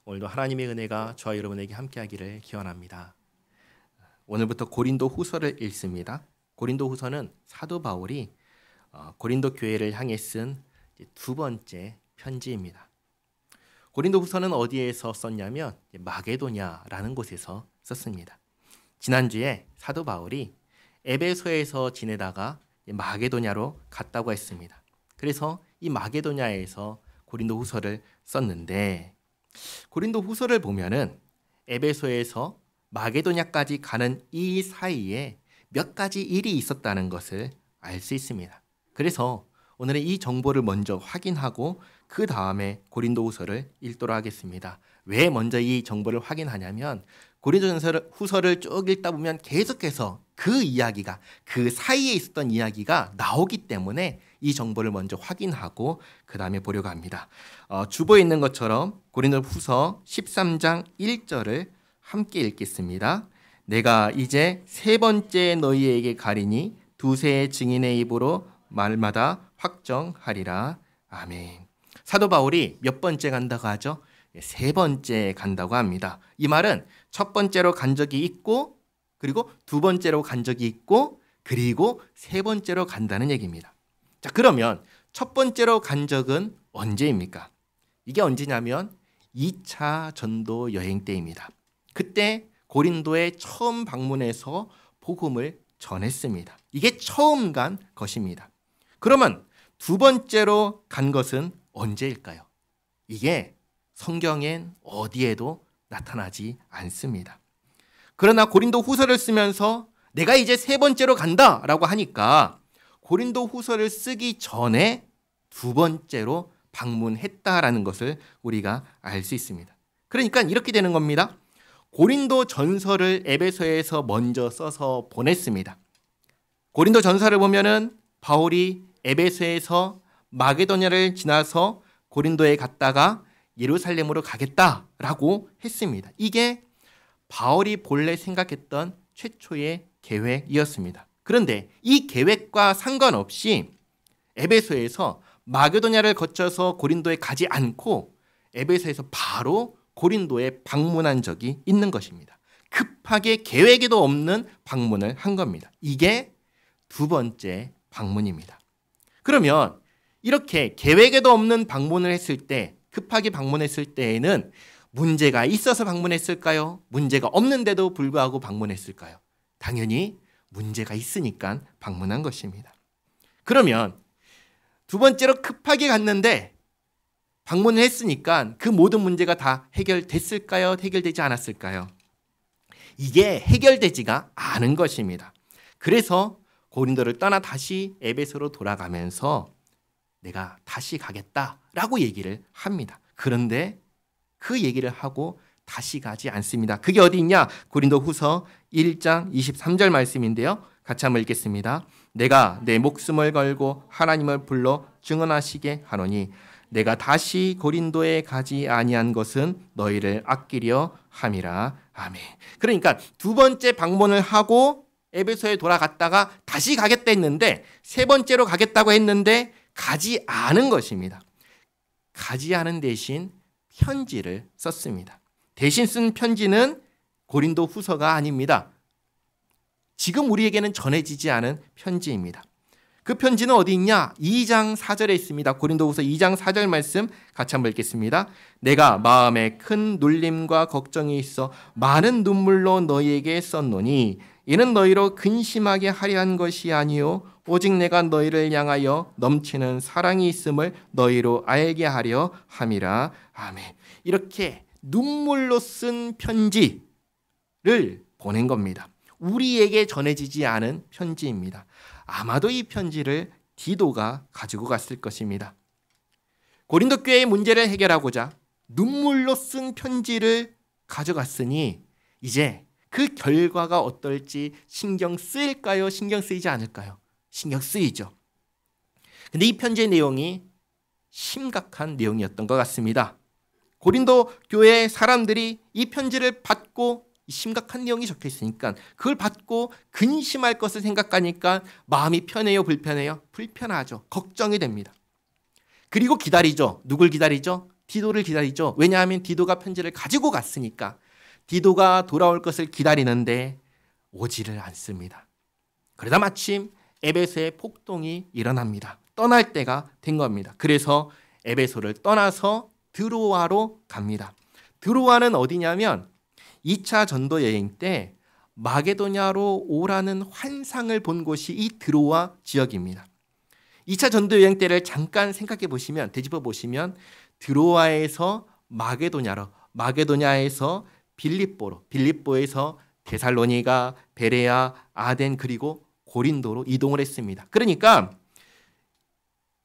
오늘도 하나님의 은혜가 저와 여러분에게 함께하기를 기원합니다. 오늘부터 고린도 후서를 읽습니다. 고린도 후서는 사도 바울이 고린도 교회를 향해 쓴 두 번째 편지입니다. 고린도 후서는 어디에서 썼냐면 마게도냐라는 곳에서 썼습니다. 지난주에 사도 바울이 에베소에서 지내다가 마게도냐로 갔다고 했습니다. 그래서 이 마게도냐에서 고린도 후서를 썼는데, 고린도 후서를 보면은 에베소에서 마게도냐까지 가는 이 사이에 몇 가지 일이 있었다는 것을 알 수 있습니다. 그래서 오늘은 이 정보를 먼저 확인하고 그 다음에 고린도 후서를 읽도록 하겠습니다. 왜 먼저 이 정보를 확인하냐면 고린도 후서를 쭉 읽다 보면 계속해서 그 이야기가, 그 사이에 있었던 이야기가 나오기 때문에 이 정보를 먼저 확인하고 그 다음에 보려고 합니다. 주보에 있는 것처럼 고린도 후서 13장 1절을 함께 읽겠습니다. 내가 이제 세 번째 너희에게 가리니 두세 증인의 입으로 말마다 확정하리라. 아멘. 사도 바울이 몇 번째 간다고 하죠? 세 번째 간다고 합니다. 이 말은 첫 번째로 간 적이 있고, 그리고 두 번째로 간 적이 있고, 그리고 세 번째로 간다는 얘기입니다. 자, 그러면 첫 번째로 간 적은 언제입니까? 이게 언제냐면 2차 전도 여행 때입니다. 그때 고린도에 처음 방문해서 복음을 전했습니다. 이게 처음 간 것입니다. 그러면 두 번째로 간 것은 언제일까요? 이게 성경엔 어디에도 나타나지 않습니다. 그러나 고린도 후서를 쓰면서 내가 이제 세 번째로 간다라고 하니까 고린도 후서를 쓰기 전에 두 번째로 방문했다라는 것을 우리가 알 수 있습니다. 그러니까 이렇게 되는 겁니다. 고린도 전서를 에베소에서 먼저 써서 보냈습니다. 고린도 전서를 보면은 바울이 에베소에서 마게도냐를 지나서 고린도에 갔다가 예루살렘으로 가겠다라고 했습니다. 이게 바울이 본래 생각했던 최초의 계획이었습니다. 그런데 이 계획과 상관없이 에베소에서 마게도냐를 거쳐서 고린도에 가지 않고 에베소에서 바로 고린도에 방문한 적이 있는 것입니다. 급하게 계획에도 없는 방문을 한 겁니다. 이게 두 번째 방문입니다. 그러면 이렇게 계획에도 없는 방문을 했을 때, 급하게 방문했을 때에는 문제가 있어서 방문했을까요? 문제가 없는데도 불구하고 방문했을까요? 당연히 문제가 있으니까 방문한 것입니다. 그러면 두 번째로 급하게 갔는데 방문을 했으니까 그 모든 문제가 다 해결됐을까요? 해결되지 않았을까요? 이게 해결되지가 않은 것입니다. 그래서 고린도를 떠나 다시 에베소로 돌아가면서 내가 다시 가겠다라고 얘기를 합니다. 그런데 그 얘기를 하고 다시 가지 않습니다. 그게 어디 있냐? 고린도 후서 1장 23절 말씀인데요. 같이 한번 읽겠습니다. 내가 내 목숨을 걸고 하나님을 불러 증언하시게 하노니 내가 다시 고린도에 가지 아니한 것은 너희를 아끼려 함이라. 아멘. 그러니까 두 번째 방문을 하고 에베소에 돌아갔다가 다시 가겠다 했는데, 세 번째로 가겠다고 했는데 가지 않은 것입니다. 가지 않은 대신 편지를 썼습니다. 대신 쓴 편지는 고린도 후서가 아닙니다. 지금 우리에게는 전해지지 않은 편지입니다. 그 편지는 어디 있냐? 2장 4절에 있습니다. 고린도후서 2장 4절 말씀 같이 한번 읽겠습니다. 내가 마음에 큰 눌림과 걱정이 있어 많은 눈물로 너희에게 썼노니 이는 너희로 근심하게 하려 한 것이 아니요 오직 내가 너희를 향하여 넘치는 사랑이 있음을 너희로 알게 하려 함이라. 아멘. 이렇게 눈물로 쓴 편지를 보낸 겁니다. 우리에게 전해지지 않은 편지입니다. 아마도 이 편지를 디도가 가지고 갔을 것입니다. 고린도 교회의 문제를 해결하고자 눈물로 쓴 편지를 가져갔으니 이제 그 결과가 어떨지 신경 쓰일까요? 신경 쓰이지 않을까요? 신경 쓰이죠. 근데 이 편지의 내용이 심각한 내용이었던 것 같습니다. 고린도 교회 사람들이 이 편지를 받고 심각한 내용이 적혀 있으니까 그걸 받고 근심할 것을 생각하니까 마음이 편해요, 불편해요? 불편하죠. 걱정이 됩니다. 그리고 기다리죠. 누굴 기다리죠? 디도를 기다리죠. 왜냐하면 디도가 편지를 가지고 갔으니까. 디도가 돌아올 것을 기다리는데 오지를 않습니다. 그러다 마침 에베소의 폭동이 일어납니다. 떠날 때가 된 겁니다. 그래서 에베소를 떠나서 드로아로 갑니다. 드로아는 어디냐면 2차 전도 여행 때 마게도냐로 오라는 환상을 본 곳이 이 드로아 지역입니다. 2차 전도 여행 때를 잠깐 생각해 보시면, 되짚어 보시면 드로아에서 마게도냐로, 마게도냐에서 빌립보로, 빌립보에서 데살로니가, 베레아, 아덴 그리고 고린도로 이동을 했습니다. 그러니까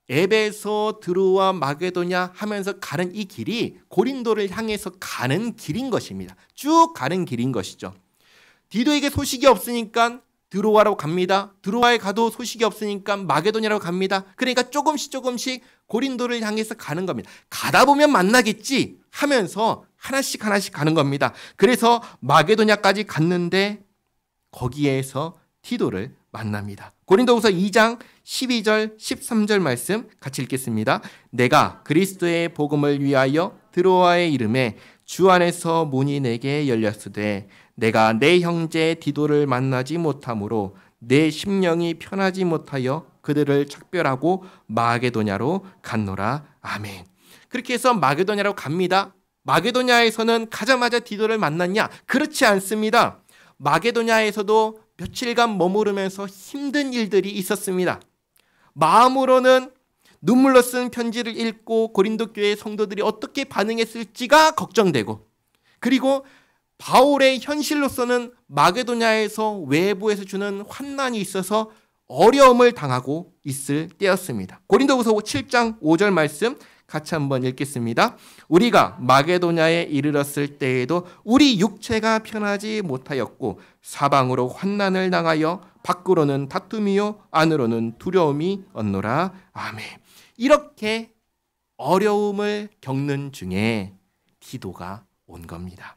에베소, 드로아, 마게도냐 하면서 가는 이 길이 고린도를 향해서 가는 길인 것입니다. 쭉 가는 길인 것이죠. 디도에게 소식이 없으니까 드로아로 갑니다. 드로아에 가도 소식이 없으니까 마게도냐로 갑니다. 그러니까 조금씩 고린도를 향해서 가는 겁니다. 가다 보면 만나겠지 하면서 하나씩 가는 겁니다. 그래서 마게도냐까지 갔는데 거기에서 디도를 만납니다. 고린도후서 2장 12절 13절 말씀 같이 읽겠습니다. 내가 그리스도의 복음을 위하여 드로아의 이름에 주 안에서 문이 내게 열렸으되 내가 내 형제 디도를 만나지 못하므로 내 심령이 편하지 못하여 그들을 작별하고 마게도냐로 갔노라. 아멘. 그렇게 해서 마게도냐로 갑니다. 마게도냐에서는 가자마자 디도를 만났냐? 그렇지 않습니다. 마게도냐에서도 며칠간 머무르면서 힘든 일들이 있었습니다. 마음으로는 눈물로 쓴 편지를 읽고 고린도 교회 성도들이 어떻게 반응했을지가 걱정되고, 그리고 바울의 현실로서는 마게도냐에서 외부에서 주는 환난이 있어서 어려움을 당하고 있을 때였습니다. 고린도후서 7장 5절 말씀 같이 한번 읽겠습니다. 우리가 마게도냐에 이르렀을 때에도 우리 육체가 편하지 못하였고 사방으로 환난을 당하여 밖으로는 다툼이요 안으로는 두려움이 얻노라. 아멘. 이렇게 어려움을 겪는 중에 디도가 온 겁니다.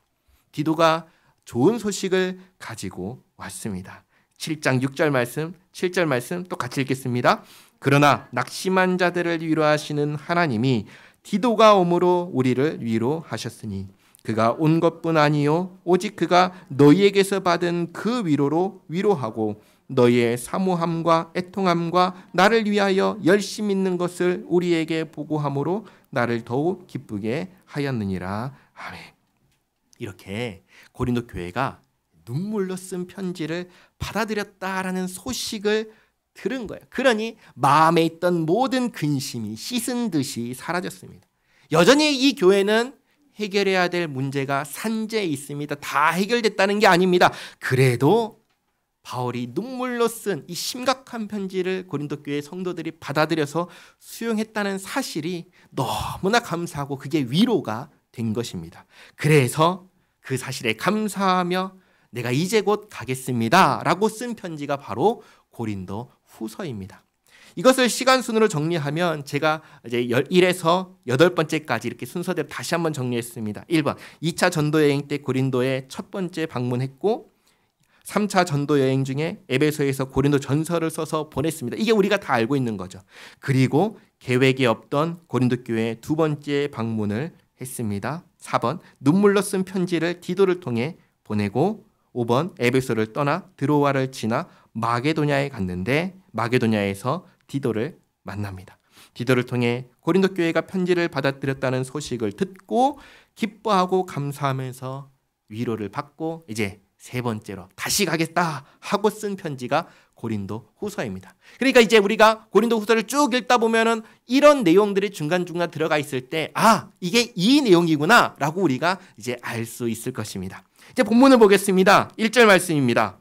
디도가 좋은 소식을 가지고 왔습니다. 7장 6절 말씀, 7절 말씀 또 같이 읽겠습니다. 그러나 낙심한 자들을 위로하시는 하나님이 디도가 오므로 우리를 위로하셨으니 그가 온 것뿐 아니요 오직 그가 너희에게서 받은 그 위로로 위로하고 너희의 사모함과 애통함과 나를 위하여 열심 있는 것을 우리에게 보고함으로 나를 더욱 기쁘게 하였느니라. 아멘. 이렇게 고린도 교회가 눈물로 쓴 편지를 받아들였다라는 소식을 들은 거예요. 그러니 마음에 있던 모든 근심이 씻은 듯이 사라졌습니다. 여전히 이 교회는 해결해야 될 문제가 산재에 있습니다. 다 해결됐다는 게 아닙니다. 그래도 바울이 눈물로 쓴 이 심각한 편지를 고린도 교회 성도들이 받아들여서 수용했다는 사실이 너무나 감사하고 그게 위로가 된 것입니다. 그래서 그 사실에 감사하며 내가 이제 곧 가겠습니다 라고 쓴 편지가 바로 고린도 후서입니다. 이것을 시간 순으로 정리하면 제가 이제 1에서 8번째까지 이렇게 순서대로 다시 한번 정리했습니다. 1번 2차 전도 여행 때 고린도에 첫 번째 방문했고 3차 전도 여행 중에 에베소에서 고린도 전서를 써서 보냈습니다. 이게 우리가 다 알고 있는 거죠. 그리고 계획이 없던 고린도 교회에 두 번째 방문을 했습니다. 4번 눈물로 쓴 편지를 디도를 통해 보내고 5번 에베소를 떠나 드로아를 지나 마게도냐에 갔는데 마게도냐에서 디도를 만납니다. 디도를 통해 고린도 교회가 편지를 받아들였다는 소식을 듣고 기뻐하고 감사하면서 위로를 받고 이제 세 번째로 다시 가겠다 하고 쓴 편지가 고린도 후서입니다. 그러니까 이제 우리가 고린도 후서를 쭉 읽다 보면은 이런 내용들이 중간중간 들어가 있을 때 이게 이 내용이구나 라고 우리가 이제 알 수 있을 것입니다. 이제 본문을 보겠습니다. 1절 말씀입니다.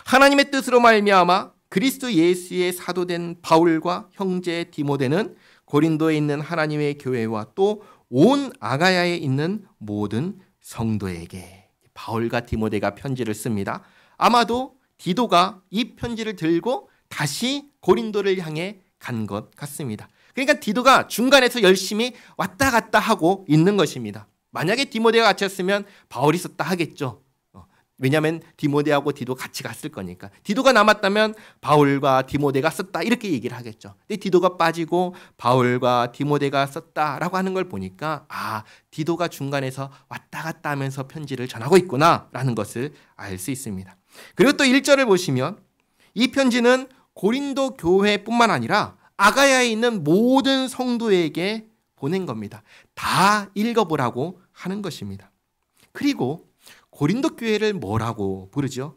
하나님의 뜻으로 말미암아 그리스도 예수의 사도된 바울과 형제 디모데는 고린도에 있는 하나님의 교회와 또 온 아가야에 있는 모든 성도에게 바울과 디모데가 편지를 씁니다. 아마도 디도가 이 편지를 들고 다시 고린도를 향해 간 것 같습니다. 그러니까 디도가 중간에서 열심히 왔다 갔다 하고 있는 것입니다. 만약에 디모데가 같이였으면 바울이 썼다 하겠죠. 왜냐하면 디모데하고 디도 같이 갔을 거니까. 디도가 남았다면 바울과 디모데가 썼다 이렇게 얘기를 하겠죠. 근데 디도가 빠지고 바울과 디모데가 썼다라고 하는 걸 보니까 디도가 중간에서 왔다 갔다 하면서 편지를 전하고 있구나라는 것을 알 수 있습니다. 그리고 또 1절을 보시면 이 편지는 고린도 교회뿐만 아니라 아가야에 있는 모든 성도에게 보낸 겁니다. 다 읽어보라고 하는 것입니다. 그리고 고린도 교회를 뭐라고 부르죠?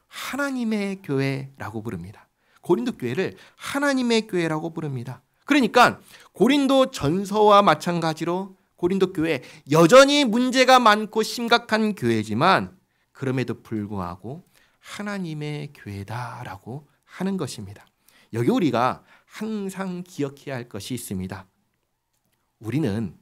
하나님의 교회라고 부릅니다. 고린도 교회를 하나님의 교회라고 부릅니다. 그러니까 고린도 전서와 마찬가지로 고린도 교회 여전히 문제가 많고 심각한 교회지만 그럼에도 불구하고 하나님의 교회다라고 하는 것입니다. 여기 우리가 항상 기억해야 할 것이 있습니다. 우리는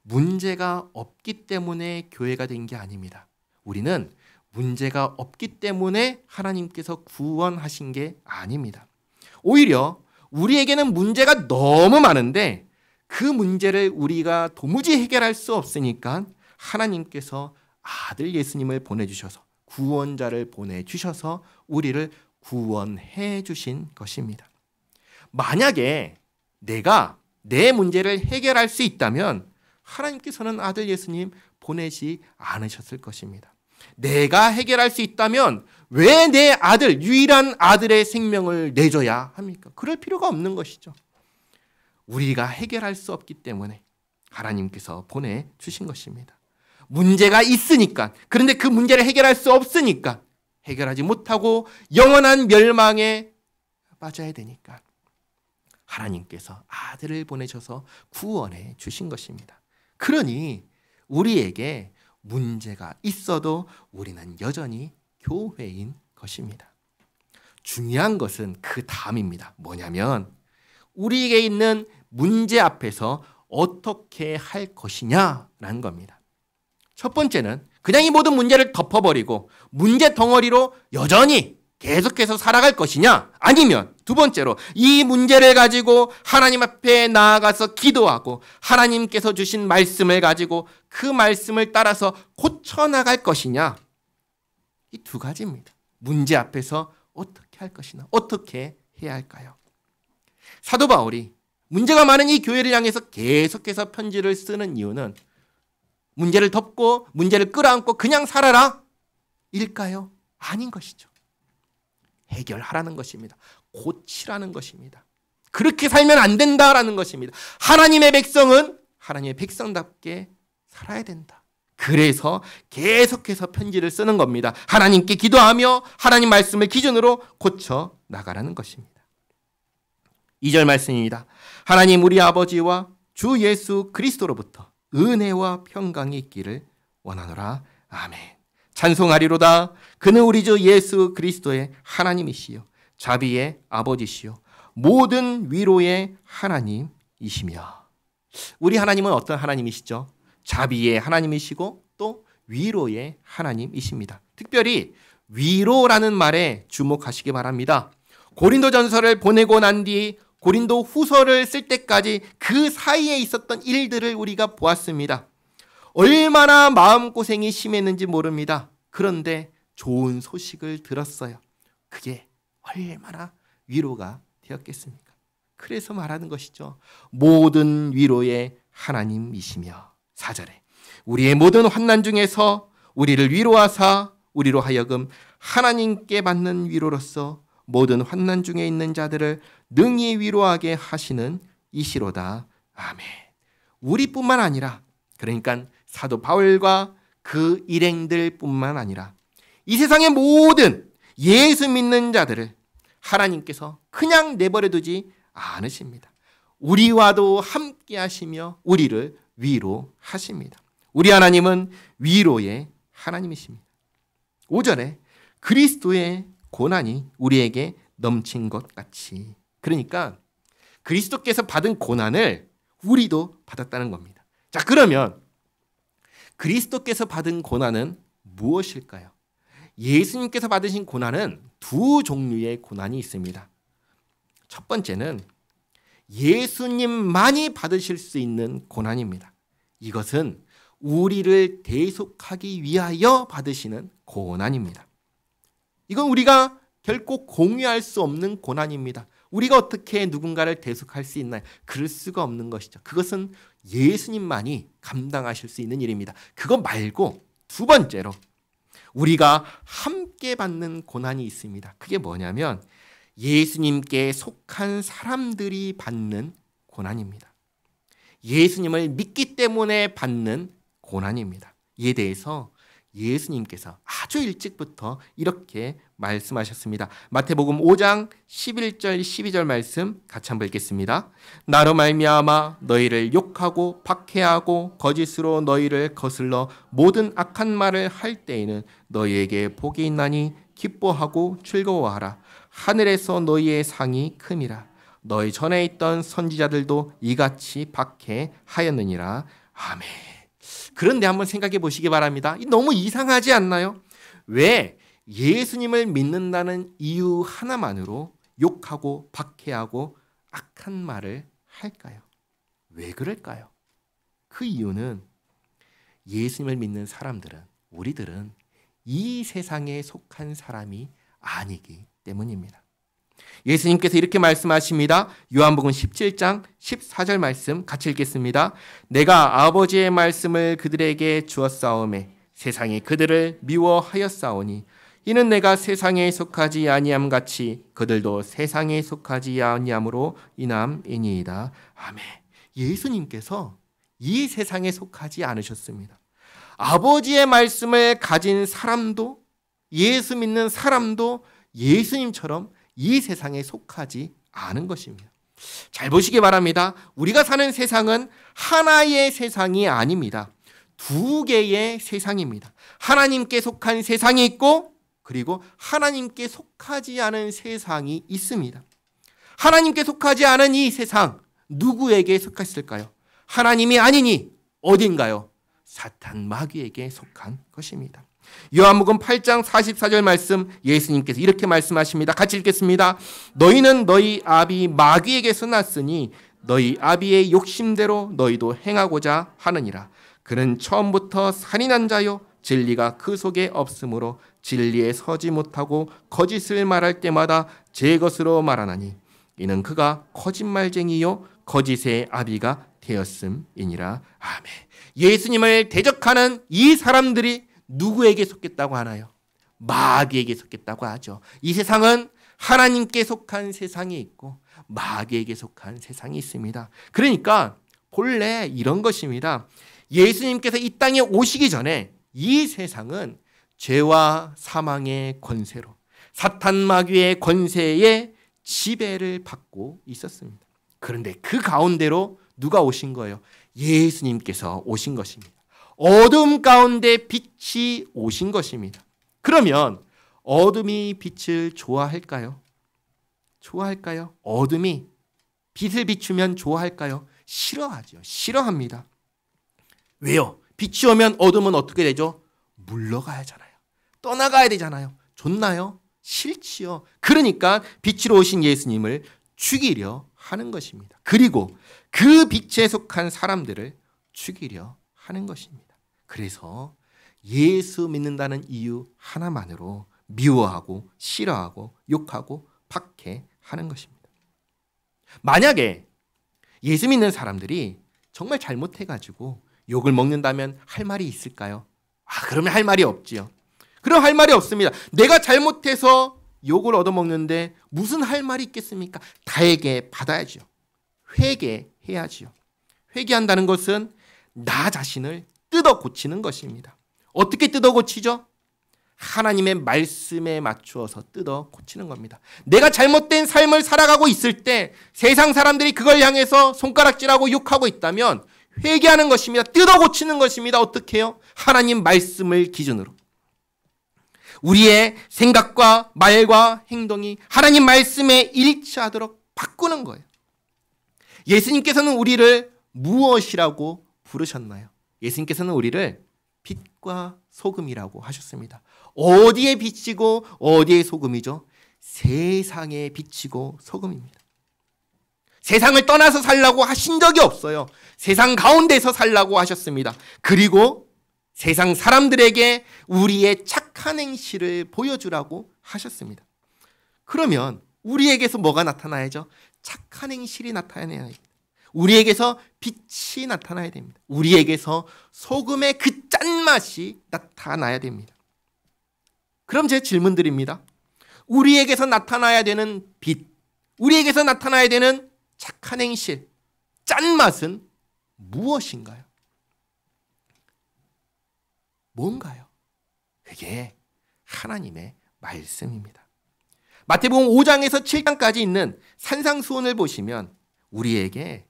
문제가 없기 때문에 교회가 된 게 아닙니다. 우리는 문제가 없기 때문에 하나님께서 구원하신 게 아닙니다. 오히려 우리에게는 문제가 너무 많은데 그 문제를 우리가 도무지 해결할 수 없으니까 하나님께서 아들 예수님을 보내주셔서 구원자를 보내주셔서 우리를 구원해 주신 것입니다. 만약에 내가 내 문제를 해결할 수 있다면 하나님께서는 아들 예수님 보내지 않으셨을 것입니다. 내가 해결할 수 있다면 왜 내 아들, 유일한 아들의 생명을 내줘야 합니까? 그럴 필요가 없는 것이죠. 우리가 해결할 수 없기 때문에 하나님께서 보내주신 것입니다. 문제가 있으니까, 그런데 그 문제를 해결할 수 없으니까 해결하지 못하고 영원한 멸망에 빠져야 되니까 하나님께서 아들을 보내셔서 구원해 주신 것입니다. 그러니 우리에게 문제가 있어도 우리는 여전히 교회인 것입니다. 중요한 것은 그 다음입니다. 뭐냐면 우리에게 있는 문제 앞에서 어떻게 할 것이냐라는 겁니다. 첫 번째는 그냥 이 모든 문제를 덮어버리고 문제 덩어리로 여전히 계속해서 살아갈 것이냐, 아니면 두 번째로 이 문제를 가지고 하나님 앞에 나아가서 기도하고 하나님께서 주신 말씀을 가지고 그 말씀을 따라서 고쳐나갈 것이냐, 이 두 가지입니다. 문제 앞에서 어떻게 할 것이냐, 어떻게 해야 할까요? 사도 바울이 문제가 많은 이 교회를 향해서 계속해서 편지를 쓰는 이유는 문제를 덮고 문제를 끌어안고 그냥 살아라 일까요? 아닌 것이죠. 해결하라는 것입니다. 고치라는 것입니다. 그렇게 살면 안 된다라는 것입니다. 하나님의 백성은 하나님의 백성답게 살아야 된다. 그래서 계속해서 편지를 쓰는 겁니다. 하나님께 기도하며 하나님 말씀을 기준으로 고쳐 나가라는 것입니다. 2절 말씀입니다. 하나님 우리 아버지와 주 예수 그리스도로부터 은혜와 평강이 있기를 원하노라. 아멘. 찬송하리로다. 그는 우리 주 예수 그리스도의 하나님이시요 자비의 아버지시요 모든 위로의 하나님이시며. 우리 하나님은 어떤 하나님이시죠? 자비의 하나님이시고 또 위로의 하나님이십니다. 특별히 위로라는 말에 주목하시기 바랍니다. 고린도전서를 보내고 난 뒤 고린도 후서를 쓸 때까지 그 사이에 있었던 일들을 우리가 보았습니다. 얼마나 마음고생이 심했는지 모릅니다. 그런데 좋은 소식을 들었어요. 그게 얼마나 위로가 되었겠습니까? 그래서 말하는 것이죠. 모든 위로의 하나님이시며. 4절에 우리의 모든 환난 중에서 우리를 위로하사 우리로 하여금 하나님께 받는 위로로서 모든 환난 중에 있는 자들을 능히 위로하게 하시는 이시로다. 아멘. 우리뿐만 아니라, 그러니까 사도 바울과 그 일행들뿐만 아니라 이 세상의 모든 예수 믿는 자들을 하나님께서 그냥 내버려 두지 않으십니다. 우리와도 함께 하시며 우리를 위로하십니다. 우리 하나님은 위로의 하나님이십니다. 5절에 그리스도의 고난이 우리에게 넘친 것 같이. 그러니까 그리스도께서 받은 고난을 우리도 받았다는 겁니다. 자, 그러면 그리스도께서 받은 고난은 무엇일까요? 예수님께서 받으신 고난은 두 종류의 고난이 있습니다. 첫 번째는 예수님만이 받으실 수 있는 고난입니다. 이것은 우리를 대속하기 위하여 받으시는 고난입니다. 이건 우리가 결코 공유할 수 없는 고난입니다. 우리가 어떻게 누군가를 대속할 수 있나요? 그럴 수가 없는 것이죠. 그것은 예수님만이 감당하실 수 있는 일입니다. 그거 말고 두 번째로 우리가 함께 받는 고난이 있습니다. 그게 뭐냐면 예수님께 속한 사람들이 받는 고난입니다. 예수님을 믿기 때문에 받는 고난입니다. 이에 대해서 예수님께서 아주 일찍부터 이렇게 말씀하셨습니다. 마태복음 5장 11절 12절 말씀 같이 한번 읽겠습니다. 나로 말미암아 너희를 욕하고 박해하고 거짓으로 너희를 거슬러 모든 악한 말을 할 때에는 너희에게 복이 있나니 기뻐하고 즐거워하라. 하늘에서 너희의 상이 큼이라. 너희 전에 있던 선지자들도 이같이 박해하였느니라. 아멘. 그런데 한번 생각해 보시기 바랍니다. 너무 이상하지 않나요? 왜 예수님을 믿는다는 이유 하나만으로 욕하고 박해하고 악한 말을 할까요? 왜 그럴까요? 그 이유는 예수님을 믿는 사람들은, 우리들은 이 세상에 속한 사람이 아니기 때문입니다. 예수님께서 이렇게 말씀하십니다. 요한복음 17장 14절 말씀 같이 읽겠습니다. 내가 아버지의 말씀을 그들에게 주었사오매 세상이 그들을 미워하였사오니 이는 내가 세상에 속하지 아니함 같이 그들도 세상에 속하지 아니함으로 인함이니이다. 아멘. 예수님께서 이 세상에 속하지 않으셨습니다. 아버지의 말씀을 가진 사람도, 예수 믿는 사람도 예수님처럼 이 세상에 속하지 않은 것입니다. 잘 보시기 바랍니다. 우리가 사는 세상은 하나의 세상이 아닙니다. 두 개의 세상입니다. 하나님께 속한 세상이 있고 그리고 하나님께 속하지 않은 세상이 있습니다. 하나님께 속하지 않은 이 세상 누구에게 속했을까요? 하나님이 아니니 어딘가요? 사탄 마귀에게 속한 것입니다. 요한복음 8장 44절 말씀 예수님께서 이렇게 말씀하십니다. 같이 읽겠습니다. 너희는 너희 아비 마귀에게서 났으니 너희 아비의 욕심대로 너희도 행하고자 하느니라. 그는 처음부터 살인한 자요 진리가 그 속에 없으므로 진리에 서지 못하고 거짓을 말할 때마다 제 것으로 말하나니 이는 그가 거짓말쟁이요 거짓의 아비가 되었음이니라. 아멘. 예수님을 대적하는 이 사람들이 누구에게 속했다고 하나요? 마귀에게 속했다고 하죠. 이 세상은 하나님께 속한 세상이 있고 마귀에게 속한 세상이 있습니다. 그러니까 본래 이런 것입니다. 예수님께서 이 땅에 오시기 전에 이 세상은 죄와 사망의 권세로 사탄 마귀의 권세에 지배를 받고 있었습니다. 그런데 그 가운데로 누가 오신 거예요? 예수님께서 오신 것입니다. 어둠 가운데 빛이 오신 것입니다. 그러면 어둠이 빛을 좋아할까요? 좋아할까요? 어둠이 빛을 비추면 좋아할까요? 싫어하죠. 싫어합니다. 왜요? 빛이 오면 어둠은 어떻게 되죠? 물러가야잖아요. 떠나가야 되잖아요. 좋나요? 싫지요. 그러니까 빛으로 오신 예수님을 죽이려 하는 것입니다. 그리고 그 빛에 속한 사람들을 죽이려 하는 것입니다. 그래서 예수 믿는다는 이유 하나만으로 미워하고 싫어하고 욕하고 박해하는 것입니다. 만약에 예수 믿는 사람들이 정말 잘못해가지고 욕을 먹는다면 할 말이 있을까요? 그러면 할 말이 없지요. 그럼 할 말이 없습니다. 내가 잘못해서 욕을 얻어먹는데 무슨 할 말이 있겠습니까? 달게 받아야죠. 회개해야지요. 회개한다는 것은 나 자신을 뜯어 고치는 것입니다. 어떻게 뜯어 고치죠? 하나님의 말씀에 맞추어서 뜯어 고치는 겁니다. 내가 잘못된 삶을 살아가고 있을 때 세상 사람들이 그걸 향해서 손가락질하고 욕하고 있다면 회개하는 것입니다. 뜯어 고치는 것입니다. 어떻게 해요? 하나님 말씀을 기준으로. 우리의 생각과 말과 행동이 하나님 말씀에 일치하도록 바꾸는 거예요. 예수님께서는 우리를 무엇이라고 부르셨나요? 예수님께서는 우리를 빛과 소금이라고 하셨습니다. 어디에 빛이고 어디에 소금이죠? 세상에 빛이고 소금입니다. 세상을 떠나서 살라고 하신 적이 없어요. 세상 가운데서 살라고 하셨습니다. 그리고 세상 사람들에게 우리의 착한 행실을 보여주라고 하셨습니다. 그러면 우리에게서 뭐가 나타나야죠? 착한 행실이 나타나야 됩니다. 우리에게서 빛이 나타나야 됩니다. 우리에게서 소금의 그 짠맛이 나타나야 됩니다. 그럼 제 질문 드립니다. 우리에게서 나타나야 되는 빛, 우리에게서 나타나야 되는 착한 행실, 짠맛은 무엇인가요? 뭔가요? 그게 하나님의 말씀입니다. 마태복음 5장에서 7장까지 있는 산상수훈을 보시면 우리에게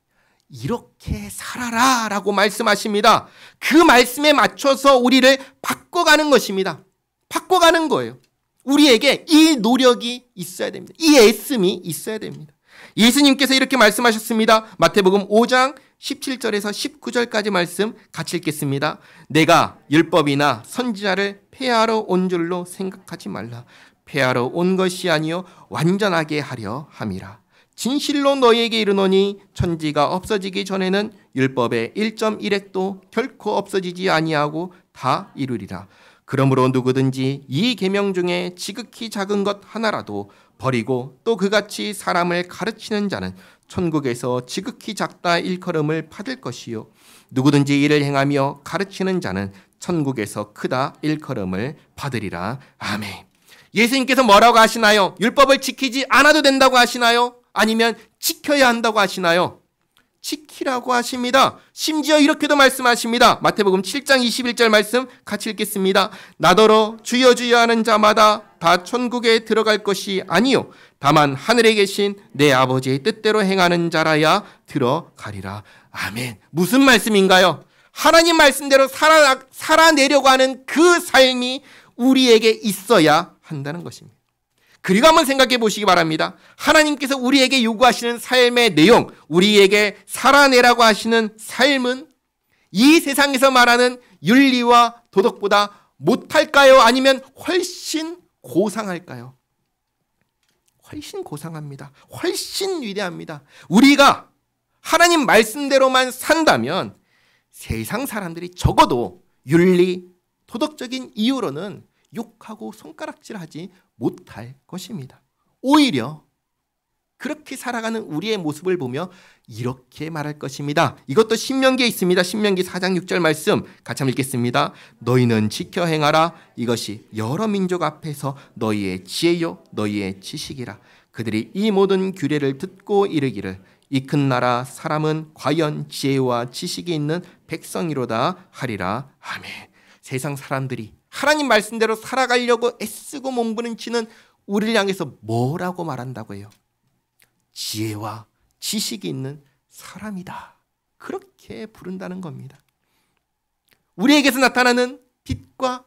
이렇게 살아라 라고 말씀하십니다. 그 말씀에 맞춰서 우리를 바꿔가는 것입니다. 바꿔가는 거예요. 우리에게 이 노력이 있어야 됩니다. 이 애씀이 있어야 됩니다. 예수님께서 이렇게 말씀하셨습니다. 마태복음 5장 17절에서 19절까지 말씀 같이 읽겠습니다. 내가 율법이나 선지자를 폐하러 온 줄로 생각하지 말라. 폐하러 온 것이 아니요 완전하게 하려 함이라. 진실로 너희에게 이르노니 천지가 없어지기 전에는 율법의 1.1획도 결코 없어지지 아니하고 다 이루리라. 그러므로 누구든지 이 계명 중에 지극히 작은 것 하나라도 버리고 또 그같이 사람을 가르치는 자는 천국에서 지극히 작다 일컬음을 받을 것이요 누구든지 이를 행하며 가르치는 자는 천국에서 크다 일컬음을 받으리라. 아멘. 예수님께서 뭐라고 하시나요? 율법을 지키지 않아도 된다고 하시나요? 아니면 지켜야 한다고 하시나요? 지키라고 하십니다. 심지어 이렇게도 말씀하십니다. 마태복음 7장 21절 말씀 같이 읽겠습니다. 나더러 주여 주여 하는 자마다 다 천국에 들어갈 것이 아니요 다만 하늘에 계신 내 아버지의 뜻대로 행하는 자라야 들어가리라. 아멘. 무슨 말씀인가요? 하나님 말씀대로 살아내려고 하는 그 삶이 우리에게 있어야 한다는 것입니다. 그리고 한번 생각해 보시기 바랍니다. 하나님께서 우리에게 요구하시는 삶의 내용, 우리에게 살아내라고 하시는 삶은 이 세상에서 말하는 윤리와 도덕보다 못할까요? 아니면 훨씬 고상할까요? 훨씬 고상합니다. 훨씬 위대합니다. 우리가 하나님 말씀대로만 산다면 세상 사람들이 적어도 윤리, 도덕적인 이유로는 욕하고 손가락질하지 못할 것입니다. 오히려 그렇게 살아가는 우리의 모습을 보며 이렇게 말할 것입니다. 이것도 신명기에 있습니다. 신명기 4장 6절 말씀 같이 한번 읽겠습니다. 너희는 지켜 행하라. 이것이 여러 민족 앞에서 너희의 지혜요 너희의 지식이라. 그들이 이 모든 규례를 듣고 이르기를 이 큰 나라 사람은 과연 지혜와 지식이 있는 백성이로다 하리라. 아멘. 세상 사람들이 하나님 말씀대로 살아가려고 애쓰고 몸부림치는 우리를 향해서 뭐라고 말한다고 해요? 지혜와 지식이 있는 사람이다. 그렇게 부른다는 겁니다. 우리에게서 나타나는 빛과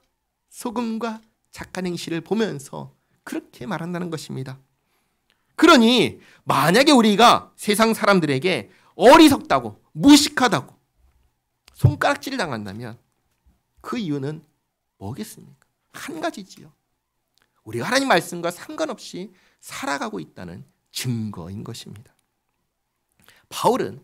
소금과 착한 행실을 보면서 그렇게 말한다는 것입니다. 그러니 만약에 우리가 세상 사람들에게 어리석다고 무식하다고 손가락질 당한다면 그 이유는 뭐겠습니까? 한 가지지요. 우리가 하나님 말씀과 상관없이 살아가고 있다는 증거인 것입니다. 바울은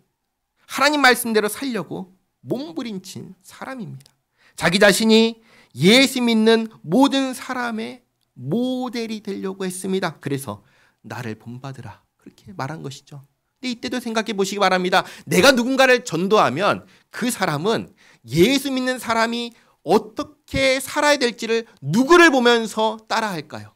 하나님 말씀대로 살려고 몸부림친 사람입니다. 자기 자신이 예수 믿는 모든 사람의 모델이 되려고 했습니다. 그래서 나를 본받으라 그렇게 말한 것이죠. 근데 이때도 생각해 보시기 바랍니다. 내가 누군가를 전도하면 그 사람은 예수 믿는 사람이 어떻게 살아야 될지를 누구를 보면서 따라할까요?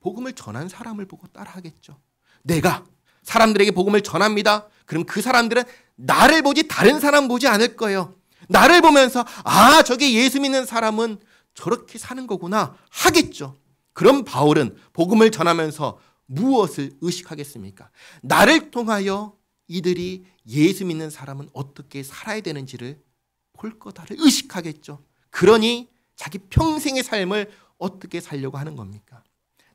복음을 전한 사람을 보고 따라하겠죠. 내가 사람들에게 복음을 전합니다. 그럼 그 사람들은 나를 보지 다른 사람 보지 않을 거예요. 나를 보면서 아 저게 예수 믿는 사람은 저렇게 사는 거구나 하겠죠. 그럼 바울은 복음을 전하면서 무엇을 의식하겠습니까? 나를 통하여 이들이 예수 믿는 사람은 어떻게 살아야 되는지를 볼 거다를 의식하겠죠. 그러니 자기 평생의 삶을 어떻게 살려고 하는 겁니까?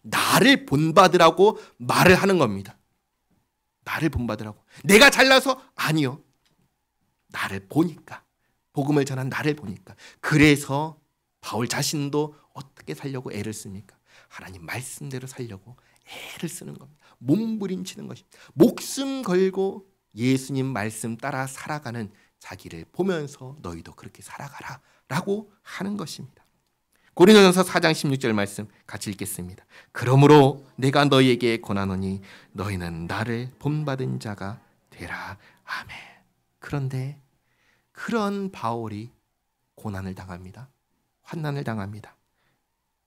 나를 본받으라고 말을 하는 겁니다. 나를 본받으라고. 내가 잘나서 아니요. 나를 보니까. 복음을 전한 나를 보니까. 그래서 바울 자신도 어떻게 살려고 애를 씁니까? 하나님 말씀대로 살려고 애를 쓰는 겁니다. 몸부림치는 것입니다. 목숨 걸고 예수님 말씀 따라 살아가는 자기를 보면서 너희도 그렇게 살아가라 라고 하는 것입니다. 고린도전서 4장 16절 말씀 같이 읽겠습니다. 그러므로 내가 너희에게 권하노니 너희는 나를 본받은 자가 되라. 아멘. 그런데 그런 바울이 고난을 당합니다. 환난을 당합니다.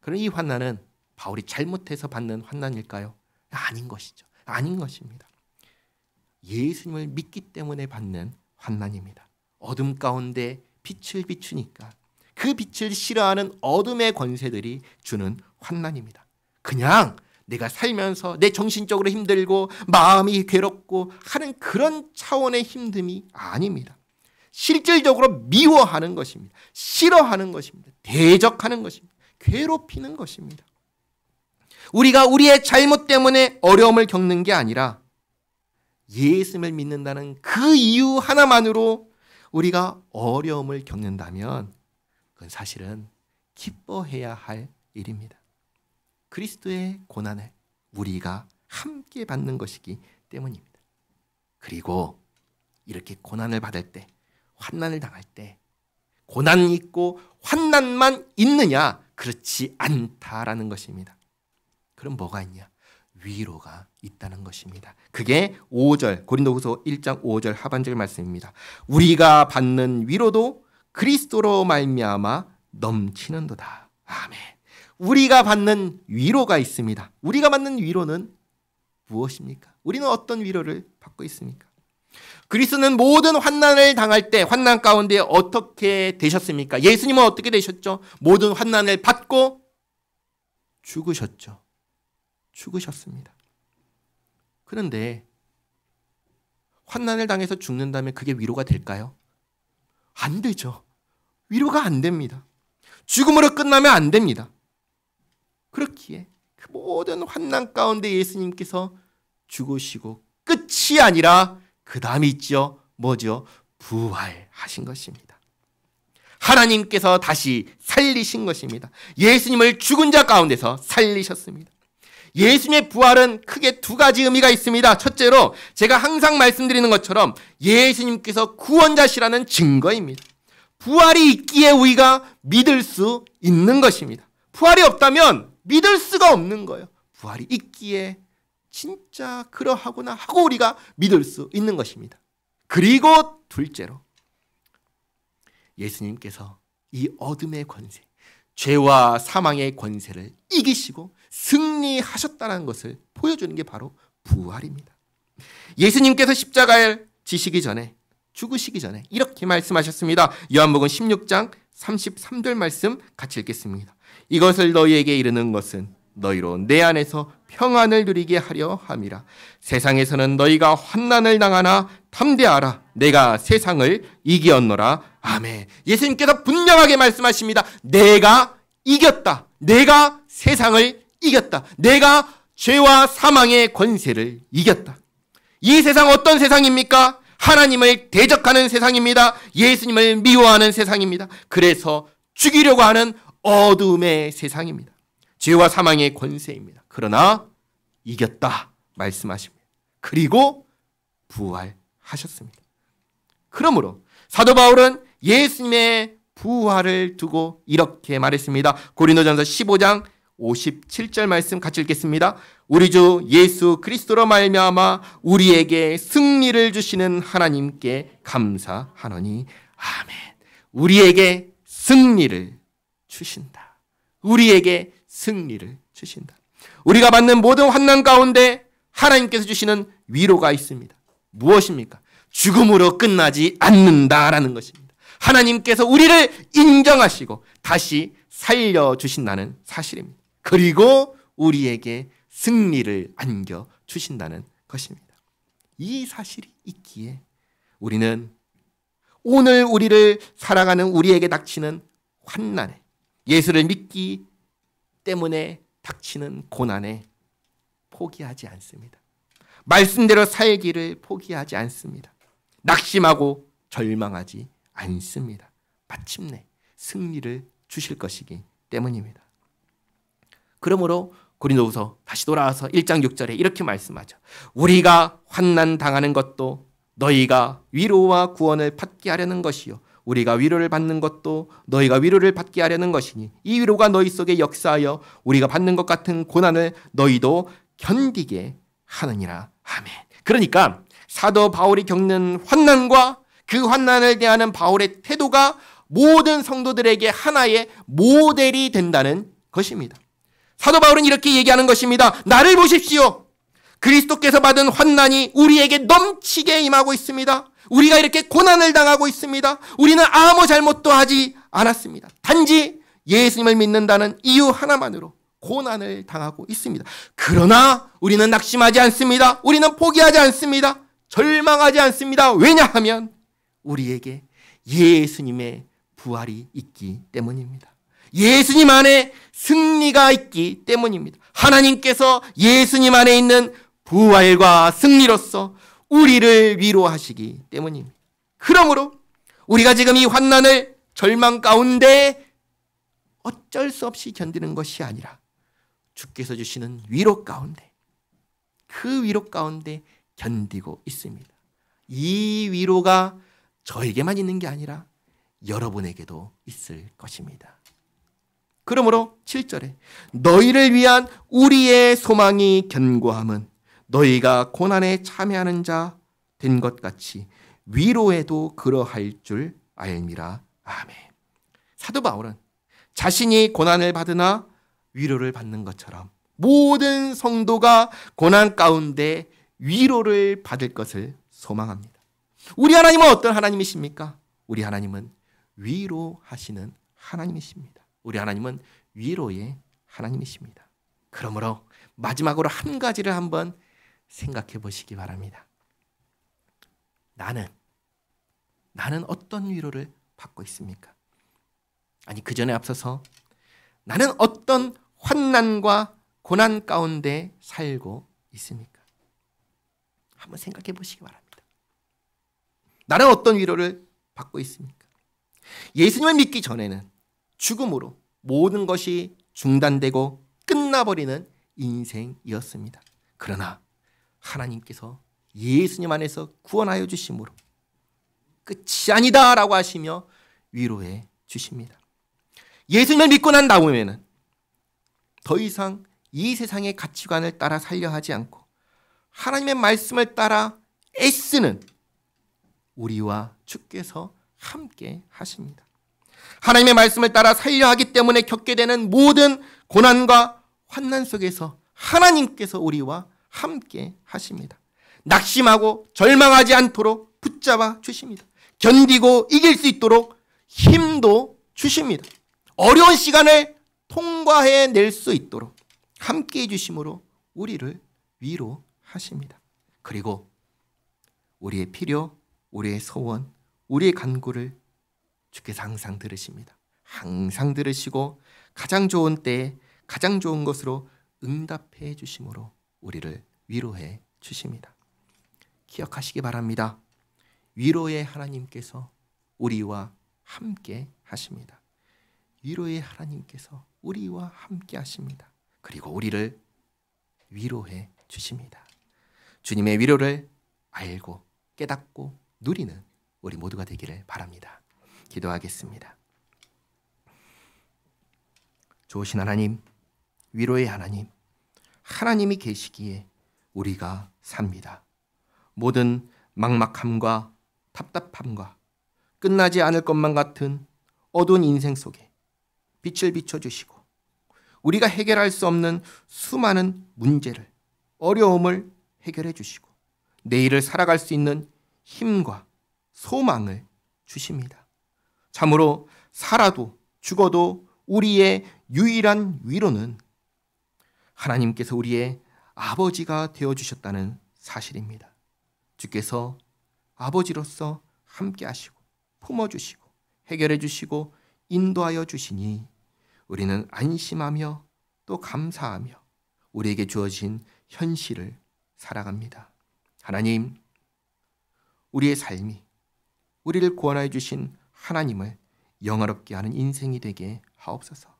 그럼 이 환난은 바울이 잘못해서 받는 환난일까요? 아닌 것이죠. 아닌 것입니다. 예수님을 믿기 때문에 받는 환난입니다. 어둠 가운데 빛을 비추니까 그 빛을 싫어하는 어둠의 권세들이 주는 환난입니다. 그냥 내가 살면서 내 정신적으로 힘들고 마음이 괴롭고 하는 그런 차원의 힘듦이 아닙니다. 실질적으로 미워하는 것입니다. 싫어하는 것입니다. 대적하는 것입니다. 괴롭히는 것입니다. 우리가 우리의 잘못 때문에 어려움을 겪는 게 아니라 예수님을 믿는다는 그 이유 하나만으로 우리가 어려움을 겪는다면 그건 사실은 기뻐해야 할 일입니다. 그리스도의 고난을 우리가 함께 받는 것이기 때문입니다. 그리고 이렇게 고난을 받을 때, 환난을 당할 때 고난이 있고 환난만 있느냐? 그렇지 않다라는 것입니다. 그럼 뭐가 있냐? 위로가 있다는 것입니다. 그게 5절 고린도후서 1장 5절 하반절 말씀입니다. 우리가 받는 위로도 그리스도로 말미암아 넘치는도다. 아멘. 우리가 받는 위로가 있습니다. 우리가 받는 위로는 무엇입니까? 우리는 어떤 위로를 받고 있습니까? 그리스도는 모든 환난을 당할 때 환난 가운데 어떻게 되셨습니까? 예수님은 어떻게 되셨죠? 모든 환난을 받고 죽으셨죠. 죽으셨습니다. 그런데 환난을 당해서 죽는다면 그게 위로가 될까요? 안 되죠. 위로가 안 됩니다. 죽음으로 끝나면 안 됩니다. 그렇기에 그 모든 환난 가운데 예수님께서 죽으시고 끝이 아니라 그 다음이 있죠. 뭐죠? 부활하신 것입니다. 하나님께서 다시 살리신 것입니다. 예수님을 죽은 자 가운데서 살리셨습니다. 예수님의 부활은 크게 두 가지 의미가 있습니다. 첫째로 제가 항상 말씀드리는 것처럼 예수님께서 구원자시라는 증거입니다. 부활이 있기에 우리가 믿을 수 있는 것입니다. 부활이 없다면 믿을 수가 없는 거예요. 부활이 있기에 진짜 그러하구나 하고 우리가 믿을 수 있는 것입니다. 그리고 둘째로 예수님께서 이 어둠의 권세, 죄와 사망의 권세를 이기시고 승리하셨다는 것을 보여주는 게 바로 부활입니다. 예수님께서 십자가에 지시기 전에, 죽으시기 전에 이렇게 말씀하셨습니다. 요한복음 16장 33절 말씀 같이 읽겠습니다. 이것을 너희에게 이르는 것은 너희로 내 안에서 평안을 누리게 하려 함이라. 세상에서는 너희가 환난을 당하나 담대하라. 내가 세상을 이기었노라. 아멘. 예수님께서 분명하게 말씀하십니다. 내가 이겼다. 내가 세상을 이겼다. 내가 죄와 사망의 권세를 이겼다. 이 세상 어떤 세상입니까? 하나님을 대적하는 세상입니다. 예수님을 미워하는 세상입니다. 그래서 죽이려고 하는 어둠의 세상입니다. 죄와 사망의 권세입니다. 그러나 이겼다 말씀하십니다. 그리고 부활하셨습니다. 그러므로 사도 바울은 예수님의 부활을 두고 이렇게 말했습니다. 고린도전서 15장 57절 말씀 같이 읽겠습니다. 우리 주 예수 그리스도로 말미암아 우리에게 승리를 주시는 하나님께 감사하노니 아멘. 우리에게 승리를 주신다. 우리에게 승리를 주신다. 우리가 받는 모든 환난 가운데 하나님께서 주시는 위로가 있습니다. 무엇입니까? 죽음으로 끝나지 않는다라는 것입니다. 하나님께서 우리를 인정하시고 다시 살려주신다는 사실입니다. 그리고 우리에게 승리를 안겨주신다는 것입니다. 이 사실이 있기에 우리는 오늘 우리를 살아가는 우리에게 닥치는 환난에, 예수를 믿기 때문에 닥치는 고난에 포기하지 않습니다. 말씀대로 살기를 포기하지 않습니다. 낙심하고 절망하지 않습니다. 마침내 승리를 주실 것이기 때문입니다. 그러므로 고린도후서 다시 돌아와서 1장 6절에 이렇게 말씀하죠. 우리가 환난 당하는 것도 너희가 위로와 구원을 받게 하려는 것이요 우리가 위로를 받는 것도 너희가 위로를 받게 하려는 것이니 이 위로가 너희 속에 역사하여 우리가 받는 것 같은 고난을 너희도 견디게 하느니라. 아멘. 그러니까 사도 바울이 겪는 환난과 그 환난을 대하는 바울의 태도가 모든 성도들에게 하나의 모델이 된다는 것입니다. 사도 바울은 이렇게 얘기하는 것입니다. 나를 보십시오. 그리스도께서 받은 환난이 우리에게 넘치게 임하고 있습니다. 우리가 이렇게 고난을 당하고 있습니다. 우리는 아무 잘못도 하지 않았습니다. 단지 예수님을 믿는다는 이유 하나만으로 고난을 당하고 있습니다. 그러나 우리는 낙심하지 않습니다. 우리는 포기하지 않습니다. 절망하지 않습니다. 왜냐하면 우리에게 예수님의 부활이 있기 때문입니다. 예수님 안에 승리가 있기 때문입니다. 하나님께서 예수님 안에 있는 부활과 승리로서 우리를 위로하시기 때문입니다. 그러므로 우리가 지금 이 환난을 절망 가운데 어쩔 수 없이 견디는 것이 아니라 주께서 주시는 위로 가운데, 그 위로 가운데 견디고 있습니다. 이 위로가 저에게만 있는 게 아니라 여러분에게도 있을 것입니다. 그러므로 7절에 너희를 위한 우리의 소망이 견고함은 너희가 고난에 참여하는 자 된 것 같이 위로에도 그러할 줄 알미라. 아멘. 사도 바울은 자신이 고난을 받으나 위로를 받는 것처럼 모든 성도가 고난 가운데 위로를 받을 것을 소망합니다. 우리 하나님은 어떤 하나님이십니까? 우리 하나님은 위로하시는 하나님이십니다. 우리 하나님은 위로의 하나님이십니다. 그러므로 마지막으로 한 가지를 한번 생각해 보시기 바랍니다. 나는 어떤 위로를 받고 있습니까? 아니, 그 전에 앞서서 나는 어떤 환난과 고난 가운데 살고 있습니까? 한번 생각해 보시기 바랍니다. 나는 어떤 위로를 받고 있습니까? 예수님을 믿기 전에는 죽음으로 모든 것이 중단되고 끝나버리는 인생이었습니다. 그러나 하나님께서 예수님 안에서 구원하여 주심으로 끝이 아니다라고 하시며 위로해 주십니다. 예수님을 믿고 난 다음에는 더 이상 이 세상의 가치관을 따라 살려 하지 않고 하나님의 말씀을 따라 애쓰는 우리와 주께서 함께 하십니다. 하나님의 말씀을 따라 살려 하기 때문에 겪게 되는 모든 고난과 환난 속에서 하나님께서 우리와 함께 하십니다. 낙심하고 절망하지 않도록 붙잡아 주십니다. 견디고 이길 수 있도록 힘도 주십니다. 어려운 시간을 통과해낼 수 있도록 함께해 주심으로 우리를 위로하십니다. 그리고 우리의 필요, 우리의 소원, 우리의 간구를 주께서 항상 들으십니다. 항상 들으시고 가장 좋은 때에 가장 좋은 것으로 응답해 주심으로 우리를 위로해 주십니다. 기억하시기 바랍니다. 위로의 하나님께서 우리와 함께 하십니다. 위로의 하나님께서 우리와 함께 하십니다. 그리고 우리를 위로해 주십니다. 주님의 위로를 알고 깨닫고 누리는 우리 모두가 되기를 바랍니다. 기도하겠습니다. 좋으신 하나님, 위로의 하나님, 하나님이 계시기에 우리가 삽니다. 모든 막막함과 답답함과 끝나지 않을 것만 같은 어두운 인생 속에 빛을 비춰주시고 우리가 해결할 수 없는 수많은 문제를, 어려움을 해결해 주시고 내일을 살아갈 수 있는 힘과 소망을 주십니다. 참으로 살아도 죽어도 우리의 유일한 위로는 하나님께서 우리의 아버지가 되어주셨다는 사실입니다. 주께서 아버지로서 함께 하시고 품어주시고 해결해 주시고 인도하여 주시니 우리는 안심하며 또 감사하며 우리에게 주어진 현실을 살아갑니다. 하나님, 우리의 삶이 우리를 구원하여 주신 하나님을 영화롭게 하는 인생이 되게 하옵소서.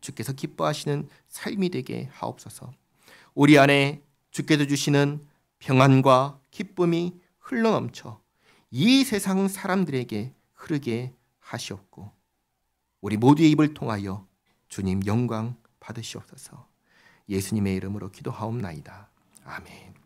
주께서 기뻐하시는 삶이 되게 하옵소서. 우리 안에 주께서 주시는 평안과 기쁨이 흘러넘쳐 이 세상 사람들에게 흐르게 하시옵고 우리 모두의 입을 통하여 주님 영광 받으시옵소서. 예수님의 이름으로 기도하옵나이다. 아멘.